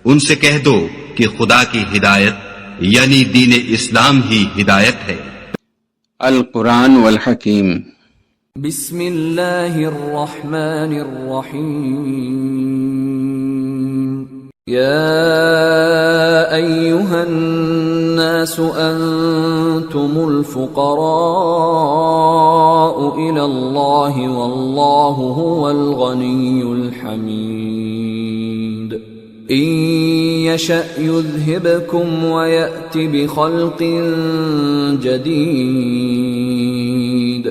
ان سے کہہ دو کہ خدا کی ہدایت یعنی دین اسلام ہی ہدایت ہے۔ القرآن والحکیم۔ بسم اللہ الرحمن الرحیم۔ یا ایہا الناس انتم الفقراء الی اللہ واللہ هو الغنی الحمید۔ ان یشأ یذہبکم ویأت بخلق جدید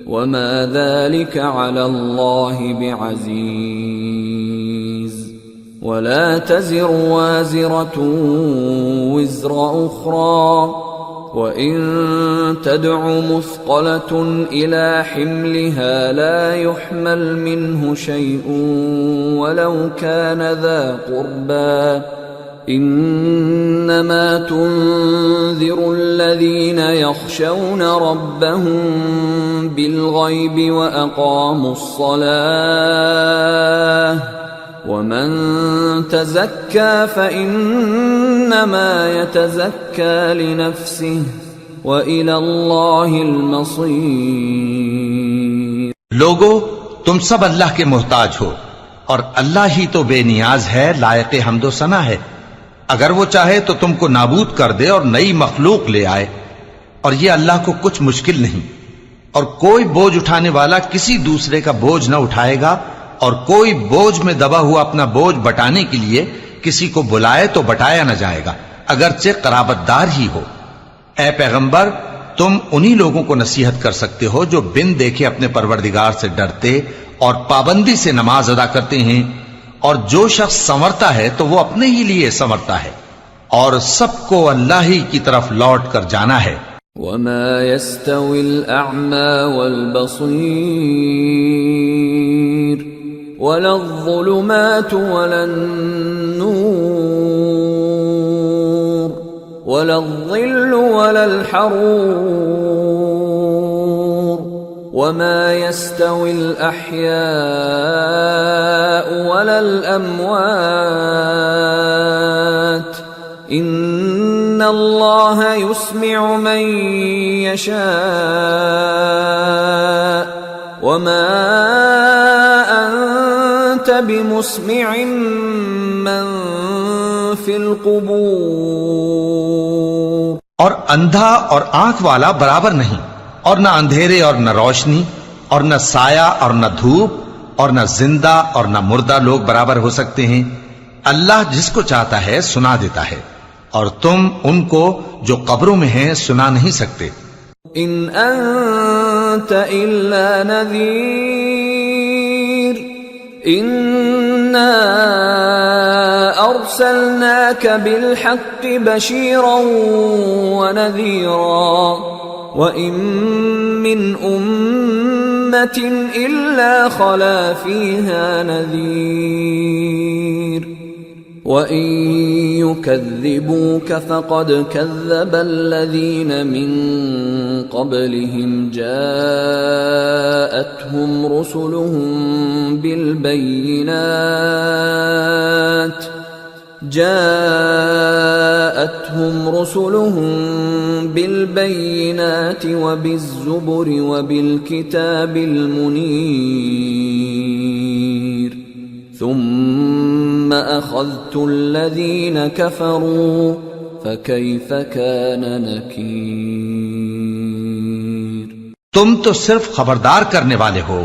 وما ذلك على الله بعزيز ولا تزر وازرة وزر أخرى وإن تدع مثقلة إلى حملها لا يحمل منه شيء ولو كان ذا قربى انما تنذر الذين يخشون ربهم بالغيب واقاموا الصلاة ومن تزكى فانما يتزكى لنفسه والى الله المصير۔ لوگو، تم سب اللہ کے محتاج ہو اور اللہ ہی تو بے نیاز ہے، لائق حمد و ثنا ہے۔ اگر وہ چاہے تو تم کو نابود کر دے اور نئی مخلوق لے آئے، اور یہ اللہ کو کچھ مشکل نہیں۔ اور کوئی بوجھ اٹھانے والا کسی دوسرے کا بوجھ نہ اٹھائے گا، اور کوئی بوجھ میں دبا ہوا اپنا بوجھ بٹانے کے لیے کسی کو بلائے تو بٹایا نہ جائے گا، اگرچہ قرابت دار ہی ہو۔ اے پیغمبر، تم انہی لوگوں کو نصیحت کر سکتے ہو جو بن دیکھے اپنے پروردگار سے ڈرتے اور پابندی سے نماز ادا کرتے ہیں، اور جو شخص سنورتا ہے تو وہ اپنے ہی لیے سنورتا ہے، اور سب کو اللہ ہی کی طرف لوٹ کر جانا ہے۔ وما يستوي الأعمى والبصير ولا الظلمات ولا النور ولا الظل ولا الحرور وما يستوي الأحياء ولا الأموات إن الله يسمع من يشاء وما أنت بمسمع من في القبور۔ اور اندھا اور آنکھ والا برابر نہیں، اور نہ اندھیرے اور نہ روشنی، اور نہ سایہ اور نہ دھوپ، اور نہ زندہ اور نہ مردہ لوگ برابر ہو سکتے ہیں۔ اللہ جس کو چاہتا ہے سنا دیتا ہے، اور تم ان کو جو قبروں میں ہیں سنا نہیں سکتے۔ ان انت الا نذیر انا ارسلناک بالحق بشیرا ونذیرا وَإِن مِّنْ أُمَّةٍ إِلَّا خَلَا فِيهَا نَذِيرٌ وَإِن يُكَذِّبُوكَ فَقَدْ كَذَّبَ الَّذِينَ مِن قَبْلِهِمْ جَاءَتْهُمْ رسلهم بالبينات وبالزبر وبالكتاب المنير ثم أخذت الذين كفروا فكيف كان نكير۔ تم تو صرف خبردار کرنے والے ہو،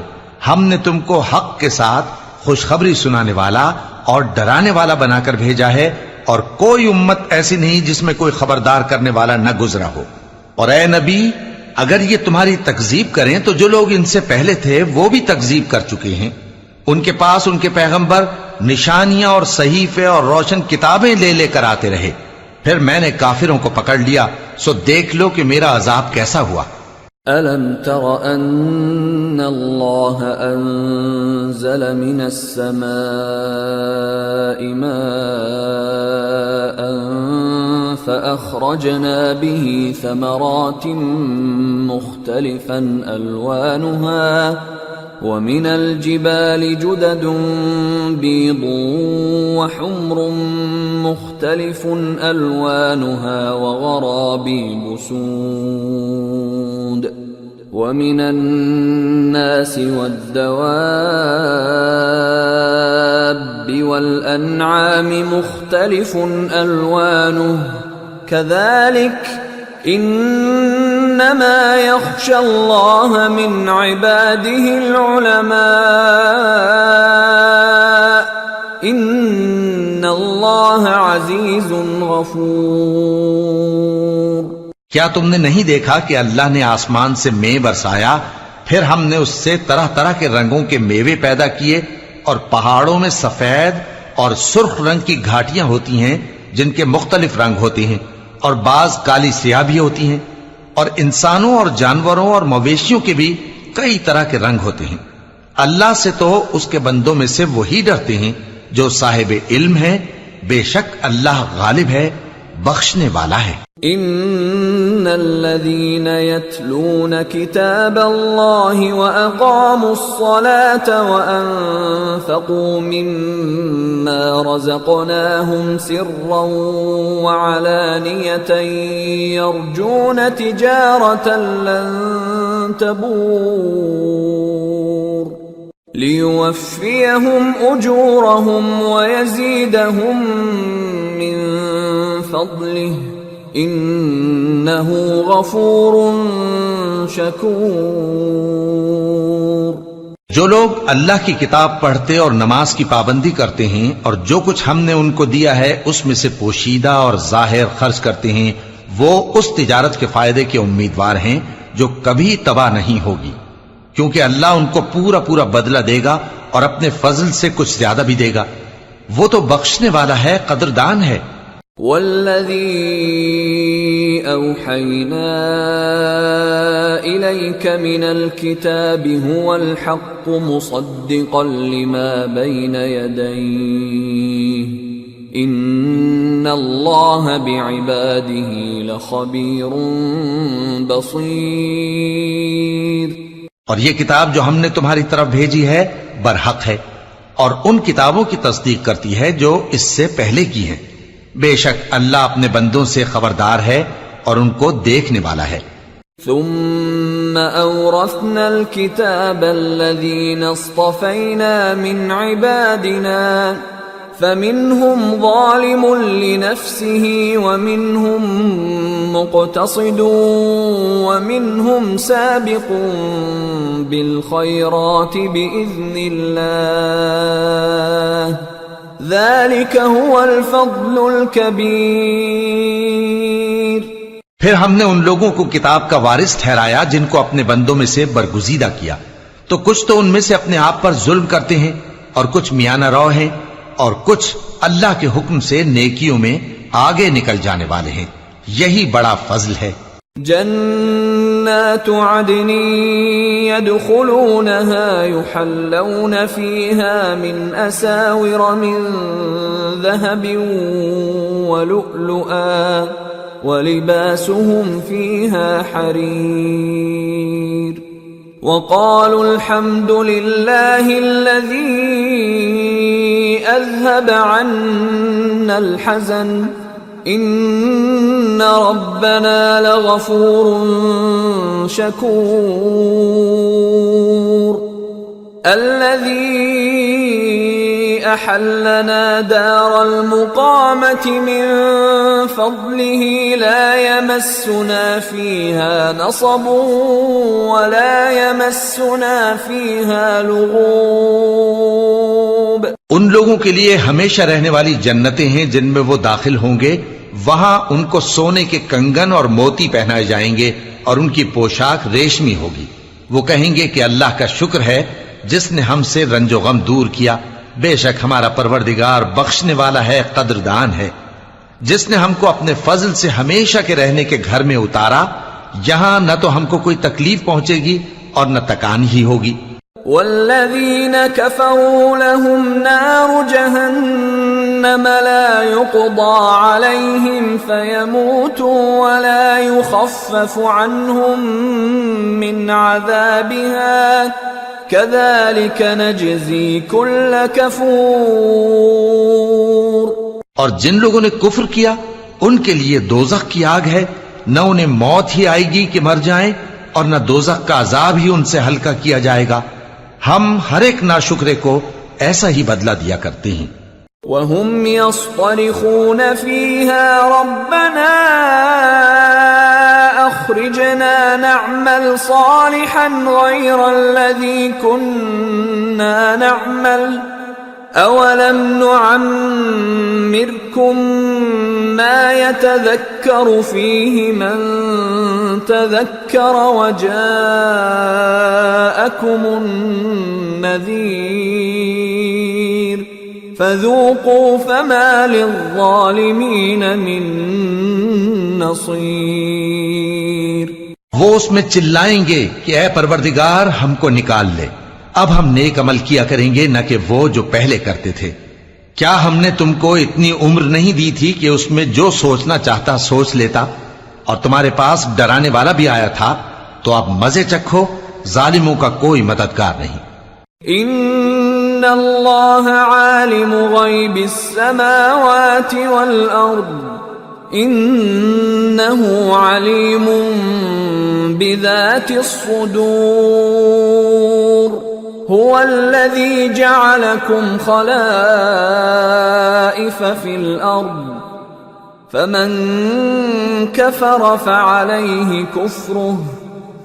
ہم نے تم کو حق کے ساتھ خوشخبری سنانے والا اور ڈرانے والا بنا کر بھیجا ہے، اور کوئی امت ایسی نہیں جس میں کوئی خبردار کرنے والا نہ گزرا ہو۔ اور اے نبی، اگر یہ تمہاری تکذیب کریں تو جو لوگ ان سے پہلے تھے وہ بھی تکذیب کر چکے ہیں۔ ان کے پاس ان کے پیغمبر نشانیاں اور صحیفے اور روشن کتابیں لے لے کر آتے رہے، پھر میں نے کافروں کو پکڑ لیا، سو دیکھ لو کہ میرا عذاب کیسا ہوا۔ أَلَمْ تَرَ أَنَّ اللَّهَ أَنزَلَ مِنَ السَّمَاءِ مَاءً فَأَخْرَجْنَا بِهِ ثَمَرَاتٍ مُخْتَلِفًا أَلْوَانُهَا ومن الجبال جدد بيض وحمر مختلف ألوانها وغرابيب سود ومن الناس والدواب والأنعام مختلف ألوانه كذلك إنما يخشى الله من عباده العلماء إن الله عزيز غفور۔ کیا تم نے نہیں دیکھا کہ اللہ نے آسمان سے مے برسایا، پھر ہم نے اس سے طرح طرح کے رنگوں کے میوے پیدا کیے، اور پہاڑوں میں سفید اور سرخ رنگ کی گھاٹیاں ہوتی ہیں جن کے مختلف رنگ ہوتے ہیں، اور بعض کالی سیاہ بھی ہوتی ہیں، اور انسانوں اور جانوروں اور مویشیوں کے بھی کئی طرح کے رنگ ہوتے ہیں۔ اللہ سے تو اس کے بندوں میں سے وہی ڈرتے ہیں جو صاحب علم ہے، بے شک اللہ غالب ہے، بخشنے والا ہے۔ ان الذين يتلون كتاب الله واقاموا الصلاه وانفقوا مما رزقناهم سرا وعلانيه يرجون تجاره لن تبور ليوفيهم اجورهم ويزيدهم من فضله انہ غفور شکور۔ جو لوگ اللہ کی کتاب پڑھتے اور نماز کی پابندی کرتے ہیں اور جو کچھ ہم نے ان کو دیا ہے اس میں سے پوشیدہ اور ظاہر خرچ کرتے ہیں، وہ اس تجارت کے فائدے کے امیدوار ہیں جو کبھی تباہ نہیں ہوگی، کیونکہ اللہ ان کو پورا پورا بدلہ دے گا اور اپنے فضل سے کچھ زیادہ بھی دے گا، وہ تو بخشنے والا ہے، قدردان ہے۔ والذي أوحينا إليك من الكتاب هو الحق مصدقا لما بين يديه إن الله بعباده لخبير بصير۔ اور یہ کتاب جو ہم نے تمہاری طرف بھیجی ہے برحق ہے، اور ان کتابوں کی تصدیق کرتی ہے جو اس سے پہلے کی ہیں، بے شک اللہ اپنے بندوں سے خبردار ہے اور ان کو دیکھنے والا ہے۔ ثم أورثنا الكتاب الذين اصطفينا من عبادنا فمنهم ظالم لنفسه ومنهم مقتصد ومنهم سابق بالخيرات بإذن الله ذلك هو الفضل الكبير۔ پھر ہم نے ان لوگوں کو کتاب کا وارث ٹھہرایا جن کو اپنے بندوں میں سے برگزیدہ کیا، تو کچھ تو ان میں سے اپنے آپ پر ظلم کرتے ہیں اور کچھ میانہ رو ہیں اور کچھ اللہ کے حکم سے نیکیوں میں آگے نکل جانے والے ہیں، یہی بڑا فضل ہے۔ جنات عدن يدخلونها يحلون فيها من أساور من ذهب ولؤلؤا ولباسهم فيها حرير وقالوا الحمد لله الذي أذهب عنا الحزن إن ربنا لغفور شكور الذي أحلنا دار المقامة من فضله لا يمسنا فيها نصب ولا يمسنا فيها لغوب۔ ان لوگوں کے لیے ہمیشہ رہنے والی جنتیں ہیں جن میں وہ داخل ہوں گے، وہاں ان کو سونے کے کنگن اور موتی پہنائے جائیں گے اور ان کی پوشاک ریشمی ہوگی۔ وہ کہیں گے کہ اللہ کا شکر ہے جس نے ہم سے رنج و غم دور کیا، بے شک ہمارا پروردگار بخشنے والا ہے، قدردان ہے، جس نے ہم کو اپنے فضل سے ہمیشہ کے رہنے کے گھر میں اتارا، یہاں نہ تو ہم کو کوئی تکلیف پہنچے گی اور نہ تکان ہی ہوگی۔ والذین کفروا لهم نار جہنم لا يقضى عليهم فيموتوا ولا يخفف عنهم من عذابها كذلك نجزي كل كفور. اور جن لوگوں نے کفر کیا ان کے لیے دوزخ کی آگ ہے، نہ انہیں موت ہی آئے گی کہ مر جائیں، اور نہ دوزخ کا عذاب ہی ان سے ہلکا کیا جائے گا. ہم ہر ایک ناشکرے کو ایسا ہی بدلہ دیا کرتے ہیں. وهم يصطرخون فيها ربنا أخرجنا نعمل صالحا غير الذي كنا نعمل أولم نعمركم ما يتذكر فيه من تذكر وجاءكم النذير فذوقوا فما للظالمین من نصیر. وہ اس میں چلائیں گے کہ اے پروردگار ہم کو نکال لے، اب ہم نیک عمل کیا کریں گے نہ کہ وہ جو پہلے کرتے تھے. کیا ہم نے تم کو اتنی عمر نہیں دی تھی کہ اس میں جو سوچنا چاہتا سوچ لیتا، اور تمہارے پاس ڈرانے والا بھی آیا تھا؟ تو اب مزے چکھو، ظالموں کا کوئی مددگار نہیں. ان اللہ عالم غیب السماوات والارض انہ علیم بذات الصدور. هو الذي جعلكم خلائف في الأرض فمن كفر فعليه كفره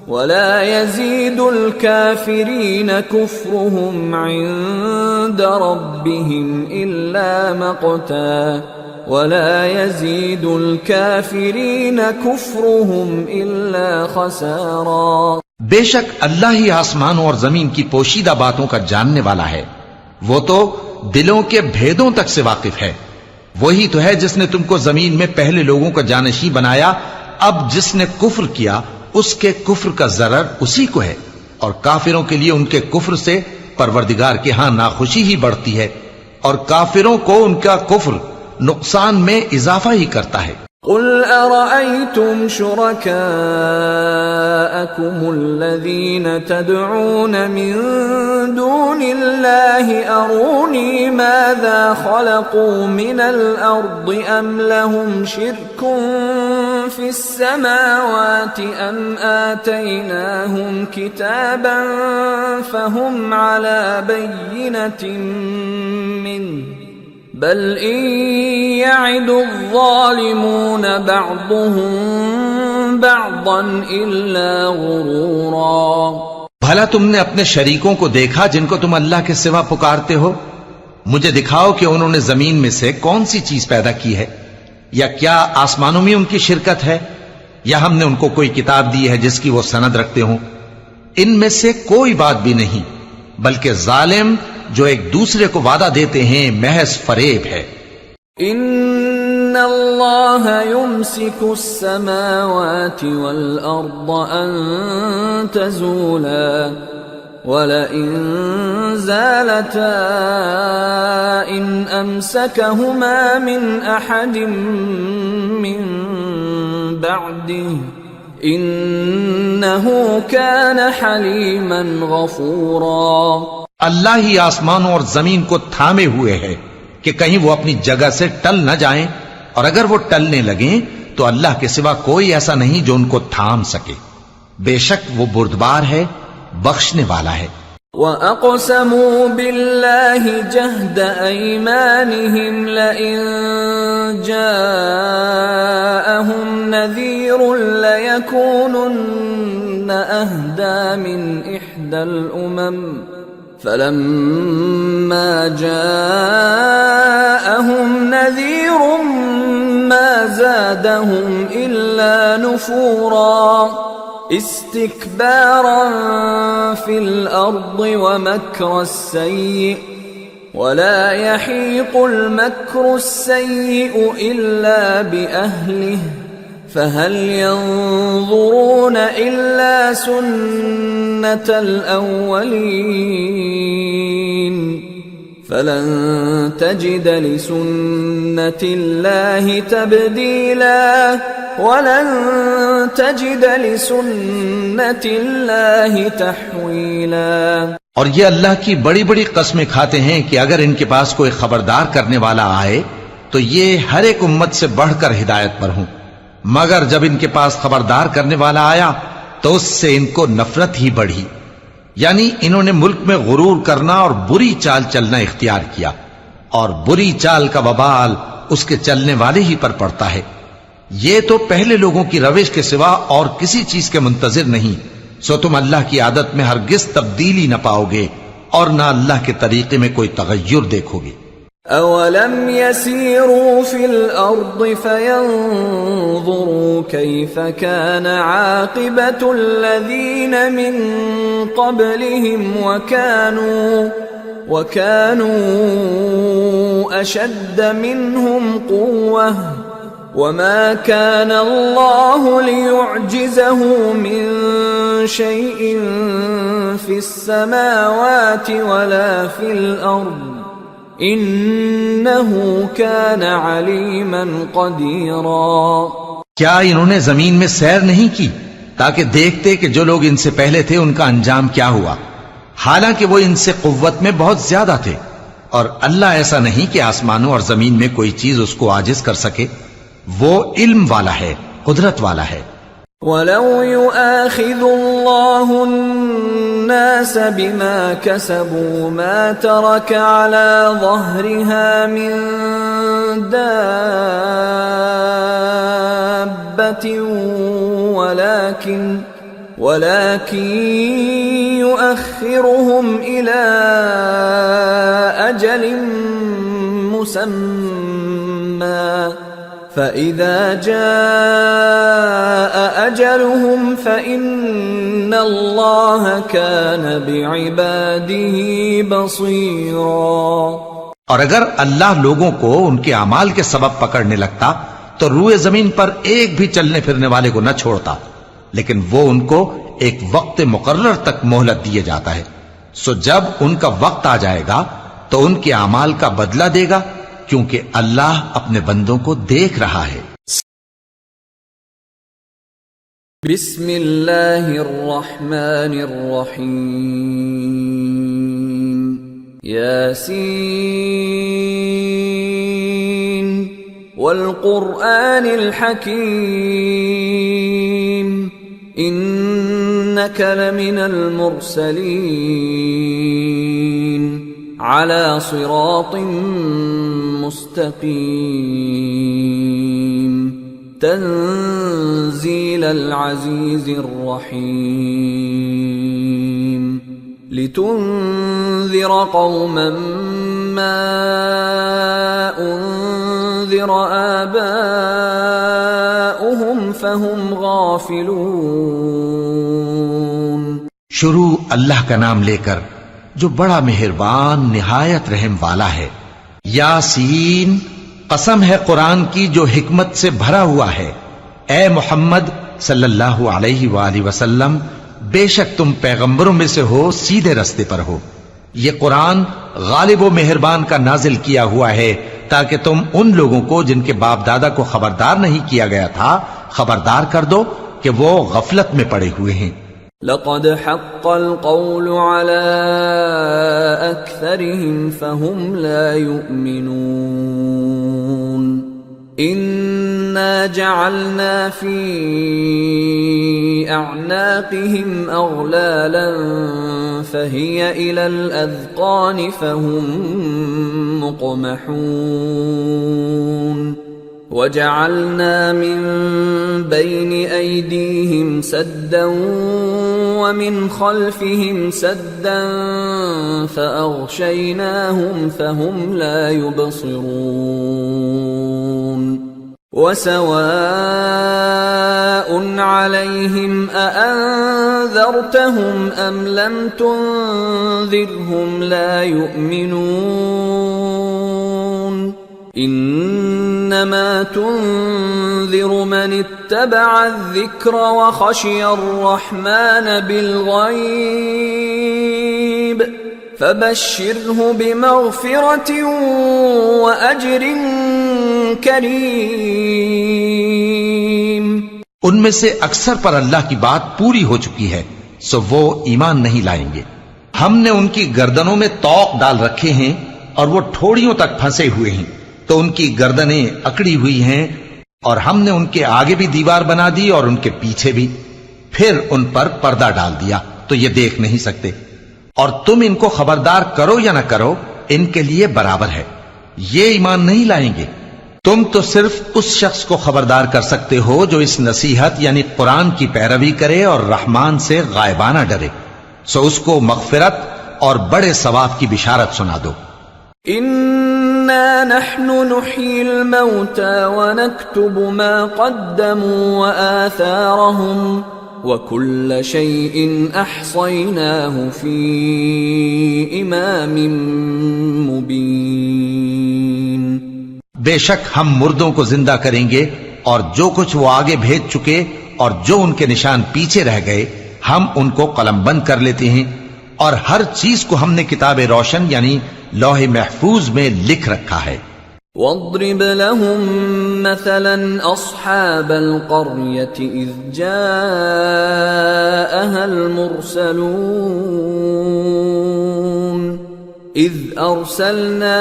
ولا يزيد الكافرين كفرهم عند ربهم إلا مقتا ولا يزيد الكافرين كفرهم إلا خسارا. بے شک اللہ ہی آسمانوں اور زمین کی پوشیدہ باتوں کا جاننے والا ہے، وہ تو دلوں کے بھیدوں تک سے واقف ہے. وہی تو ہے جس نے تم کو زمین میں پہلے لوگوں کا جانشین بنایا. اب جس نے کفر کیا اس کے کفر کا ضرر اسی کو ہے، اور کافروں کے لیے ان کے کفر سے پروردگار کے ہاں ناخوشی ہی بڑھتی ہے، اور کافروں کو ان کا کفر نقصان میں اضافہ ہی کرتا ہے. قل أرأيتم شركاءكم الذين تدعون من دون الله أروني ماذا خلقوا من الأرض أم لهم شرك في السماوات أم آتيناهم كتابا فهم على بينة منه بل ان يعد الظالمون بعضهم بعضا الا غرورا. بھلا تم نے اپنے شریکوں کو دیکھا جن کو تم اللہ کے سوا پکارتے ہو؟ مجھے دکھاؤ کہ انہوں نے زمین میں سے کون سی چیز پیدا کی ہے، یا کیا آسمانوں میں ان کی شرکت ہے، یا ہم نے ان کو کوئی کتاب دی ہے جس کی وہ سند رکھتے ہوں؟ ان میں سے کوئی بات بھی نہیں، بلکہ ظالم جو ایک دوسرے کو وعدہ دیتے ہیں محض فریب ہے. ان اللہ یمسک السماوات والارض ان تزولا ولئن زالتا ان امسکہما من احد من بعده انہ کان حلیما غفورا. اللہ ہی آسمانوں اور زمین کو تھامے ہوئے ہے کہ کہیں وہ اپنی جگہ سے ٹل نہ جائیں، اور اگر وہ ٹلنے لگیں تو اللہ کے سوا کوئی ایسا نہیں جو ان کو تھام سکے. بے شک وہ بردبار ہے، بخشنے والا ہے. وَأَقْسَمُوا بِاللَّهِ جَهْدَ أَيْمَانِهِمْ لَئِن جَاءَهُمْ نَذِيرٌ لَيَكُونُنَّ أَهْدَى مِنْ إِحْدَى الْأُمَمِ فَلَمَّا جَاءَهُمْ نَذِيرٌ مَا زَادَهُمْ إِلَّا نُفُورًا اسْتِكْبَارًا فِي الْأَرْضِ وَمَكْرَ السَّيِّئِ وَلَا يَحِيقُ الْمَكْرُ السَّيِّئُ إِلَّا بِأَهْلِهِ فَهَلْ يَنظُرُونَ إِلَّا سُنَّةَ الْأَوَّلِينَ فَلَن تَجِدَ لِسُنَّةِ اللَّهِ تَبْدِيلًا وَلَن تَجِدَ لِسُنَّةِ اللَّهِ تَحْوِيلًا. اور یہ اللہ کی بڑی بڑی قسمیں کھاتے ہیں کہ اگر ان کے پاس کوئی خبردار کرنے والا آئے تو یہ ہر ایک امت سے بڑھ کر ہدایت پر ہوں، مگر جب ان کے پاس خبردار کرنے والا آیا تو اس سے ان کو نفرت ہی بڑھی، یعنی انہوں نے ملک میں غرور کرنا اور بری چال چلنا اختیار کیا، اور بری چال کا وبال اس کے چلنے والے ہی پر پڑتا ہے۔ یہ تو پہلے لوگوں کی روش کے سوا اور کسی چیز کے منتظر نہیں، سو تم اللہ کی عادت میں ہرگز تبدیلی نہ پاؤ گے اور نہ اللہ کے طریقے میں کوئی تغیر دیکھو گے۔ أَوَلَمْ يَسِيرُوا فِي الْأَرْضِ فَيَنظُرُوا كَيْفَ كَانَ عَاقِبَةُ الَّذِينَ مِن قَبْلِهِمْ وَكَانُوا أَشَدَّ مِنْهُمْ قُوَّةً وَمَا كَانَ اللَّهُ لِيُعْجِزَهُ مِن شَيْءٍ فِي السَّمَاوَاتِ وَلَا فِي الْأَرْضِ انہو کان علیما قدیرا۔ کیا انہوں نے زمین میں سیر نہیں کی تاکہ دیکھتے کہ جو لوگ ان سے پہلے تھے ان کا انجام کیا ہوا، حالانکہ وہ ان سے قوت میں بہت زیادہ تھے، اور اللہ ایسا نہیں کہ آسمانوں اور زمین میں کوئی چیز اس کو عاجز کر سکے، وہ علم والا ہے، قدرت والا ہے۔ وَلَوْ يُؤَاخِذُ اللَّهُ النَّاسَ بِمَا كَسَبُوا مَا تَرَكَ عَلَى ظَهْرِهَا مِن دَابَّةٍ وَلَكِنْ يُؤَخِّرُهُمْ إِلَى أَجَلٍ مُّسَمًّى فَإِذَا جَاءَ أَجَلُهُمْ فَإِنَّ اللَّهَ كَانَ بِعِبَادِهِ بَصِيرًا۔ اور اگر اللہ لوگوں کو ان کے اعمال کے سبب پکڑنے لگتا تو روئے زمین پر ایک بھی چلنے پھرنے والے کو نہ چھوڑتا، لیکن وہ ان کو ایک وقت مقرر تک مہلت دیے جاتا ہے، سو جب ان کا وقت آ جائے گا تو ان کے اعمال کا بدلہ دے گا، کیونکہ اللہ اپنے بندوں کو دیکھ رہا ہے۔ بسم اللہ الرحمن الرحیم، یاسین والقرآن الحکیم انک لمن المرسلین على صراط مستقیم تنزیل العزیز الرحیم لتنذر قوما ما انذر آباؤهم فهم غافلون۔ شروع اللہ کا نام لے کر جو بڑا مہربان نہایت رحم والا ہے۔ یاسین، قسم ہے قرآن کی جو حکمت سے بھرا ہوا ہے۔ اے محمد صلی اللہ علیہ وآلہ وسلم، بے شک تم پیغمبروں میں سے ہو، سیدھے رستے پر ہو۔ یہ قرآن غالب و مہربان کا نازل کیا ہوا ہے تاکہ تم ان لوگوں کو جن کے باپ دادا کو خبردار نہیں کیا گیا تھا خبردار کر دو کہ وہ غفلت میں پڑے ہوئے ہیں۔ لقد حق القول على أكثرهم فهم لا يؤمنون إنا جعلنا في أعناقهم أغلالا فهي إلى الأذقان فهم مقمحون وَجَعَلْنَا مِن بَيْنِ أَيْدِيهِمْ سَدًّا وَمِنْ خَلْفِهِمْ سَدًّا فَأَغْشَيْنَاهُمْ فَهُمْ لَا يُبْصِرُونَ وَسَوَاءٌ عَلَيْهِمْ أَأَنذَرْتَهُمْ أَمْ لَمْ تُنذِرْهُمْ لَا يُؤْمِنُونَ انما تنذر من اتبع الذكر وخشي الرحمن بالغيب فبشره بمغفرة واجر کریم۔ ان میں سے اکثر پر اللہ کی بات پوری ہو چکی ہے سو وہ ایمان نہیں لائیں گے، ہم نے ان کی گردنوں میں طوق ڈال رکھے ہیں اور وہ ٹھوڑیوں تک پھنسے ہوئے ہیں، تو ان کی گردنیں اکڑی ہوئی ہیں، اور ہم نے ان کے آگے بھی دیوار بنا دی اور ان کے پیچھے بھی، پھر ان پر پردہ ڈال دیا تو یہ دیکھ نہیں سکتے۔ اور تم ان کو خبردار کرو یا نہ کرو، ان کے لیے برابر ہے، یہ ایمان نہیں لائیں گے۔ تم تو صرف اس شخص کو خبردار کر سکتے ہو جو اس نصیحت یعنی قرآن کی پیروی کرے اور رحمان سے غائبانہ ڈرے، سو اس کو مغفرت اور بڑے ثواب کی بشارت سنا دو۔ انا نحن نحيي الموتى ونكتب ما قدموا وآثارهم وكل شيء احصيناه في امام مبين۔ بے شک ہم مردوں کو زندہ کریں گے، اور جو کچھ وہ آگے بھیج چکے اور جو ان کے نشان پیچھے رہ گئے ہم ان کو قلم بند کر لیتے ہیں، اور ہر چیز کو ہم نے کتاب روشن یعنی لوح محفوظ میں لکھ رکھا ہے۔ واضرب لهم مثلا اصحاب القرية اذ جاءها المرسلون اذ ارسلنا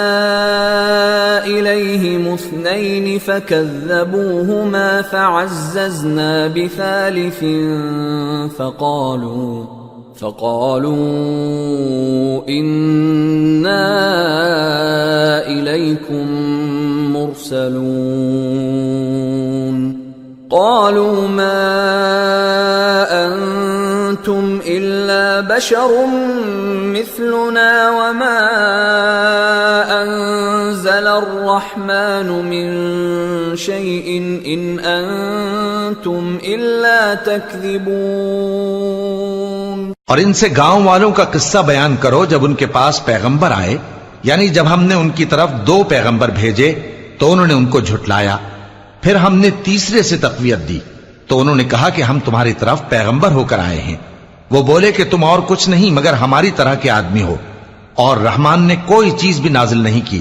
اليهم اثنين فكذبوهما فعززنا بثالث فقالوا إنا إليكم مرسلون قالوا ما أنتم إلا بشر مثلنا وما أنزل الرحمن من شيء إن أنتم إلا تكذبون۔ اور ان سے گاؤں والوں کا قصہ بیان کرو جب ان کے پاس پیغمبر آئے، یعنی جب ہم نے ان کی طرف 2 پیغمبر بھیجے تو انہوں نے ان کو جھٹلایا، پھر ہم نے تیسرے سے تقویت دی تو انہوں نے کہا کہ ہم تمہاری طرف پیغمبر ہو کر آئے ہیں۔ وہ بولے کہ تم اور کچھ نہیں مگر ہماری طرح کے آدمی ہو، اور رحمان نے کوئی چیز بھی نازل نہیں کی،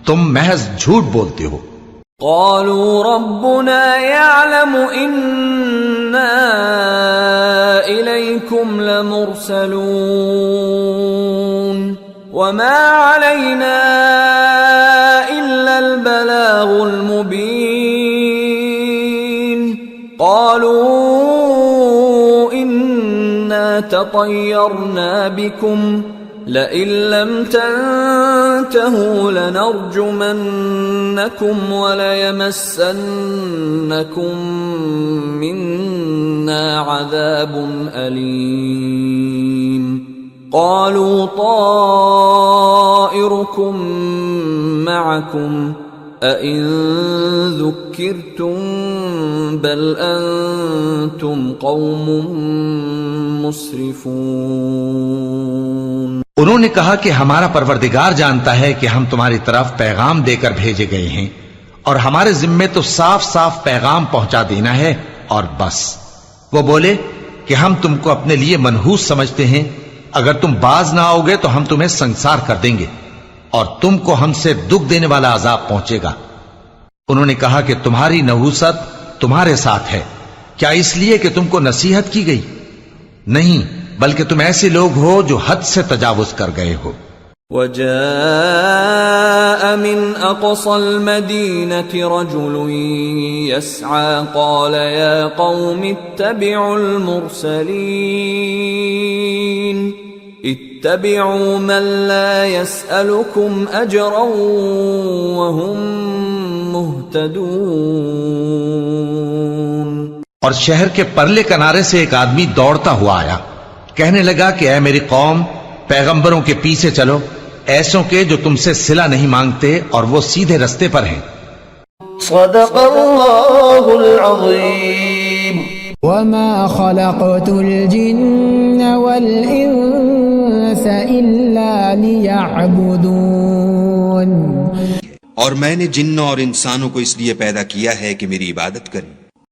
تم محض جھوٹ بولتے ہو۔ قالوا ربنا يعلم إنا إليكم لمرسلون وما علينا إلا البلاغ المبين قالوا إنا تطيرنا بكم لئن لم تنتهوا لنرجمنكم وليمسنكم منا عذاب أليم قالوا طائركم معكم أئن ذكرتم بل أنتم قوم مسرفون۔ انہوں نے کہا کہ ہمارا پروردگار جانتا ہے کہ ہم تمہاری طرف پیغام دے کر بھیجے گئے ہیں، اور ہمارے ذمے تو صاف صاف پیغام پہنچا دینا ہے اور بس۔ وہ بولے کہ ہم تم کو اپنے لیے منحوس سمجھتے ہیں، اگر تم باز نہ آؤ گے تو ہم تمہیں سنسار کر دیں گے اور تم کو ہم سے دکھ دینے والا عذاب پہنچے گا۔ انہوں نے کہا کہ تمہاری نحوست تمہارے ساتھ ہے، کیا اس لیے کہ تم کو نصیحت کی گئی؟ نہیں، بلکہ تم ایسے لوگ ہو جو حد سے تجاوز کر گئے ہو۔ وجاء من أقصى المدينة رجل يسعى قال يا قوم اتبعوا المرسلين اتبعوا من لا يسألكم أجرا وهم مهتدون۔ اور شہر کے پرلے کنارے سے ایک آدمی دوڑتا ہوا آیا، کہنے لگا کہ اے میری قوم، پیغمبروں کے پیچھے چلو، ایسوں کے جو تم سے صلہ نہیں مانگتے اور وہ سیدھے رستے پر ہیں۔ صدق اللہ العظیم۔ وما خلقت الجن والانس الا ليعبدون۔ اور میں نے جنوں اور انسانوں کو اس لیے پیدا کیا ہے کہ میری عبادت کریں۔